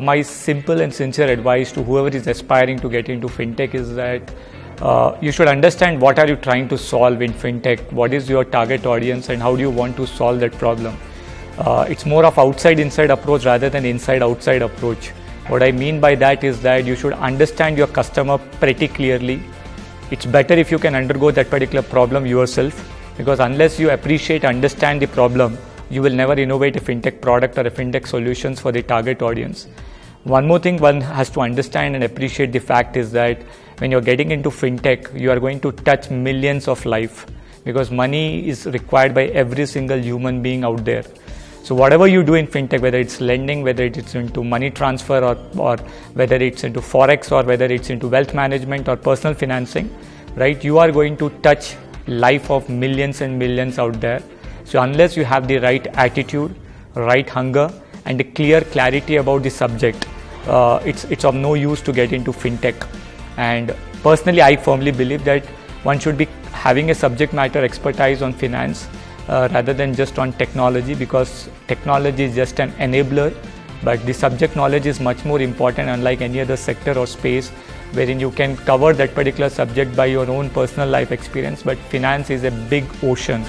My simple and sincere advice to whoever is aspiring to get into fintech is that you should understand what are you trying to solve in fintech, what is your target audience, and how do you want to solve that problem. It's more of outside-inside approach rather than inside-outside approach. What I mean by that is that you should understand your customer pretty clearly. It's better if you can undergo that particular problem yourself, because unless you appreciate, understand the problem, you will never innovate a fintech product or a fintech solutions for the target audience. One more thing one has to understand and appreciate the fact is that when you're getting into fintech, you are going to touch millions of lives, because money is required by every single human being out there. So whatever you do in fintech, whether it's lending, whether it's into money transfer or whether it's into forex or whether it's into wealth management or personal financing, right? You are going to touch life of millions and millions out there. So unless you have the right attitude, right hunger, and a clear clarity about the subject, it's of no use to get into fintech. And personally, I firmly believe that one should be having a subject matter expertise on finance rather than just on technology, because technology is just an enabler, but the subject knowledge is much more important, unlike any other sector or space wherein you can cover that particular subject by your own personal life experience. But finance is a big ocean.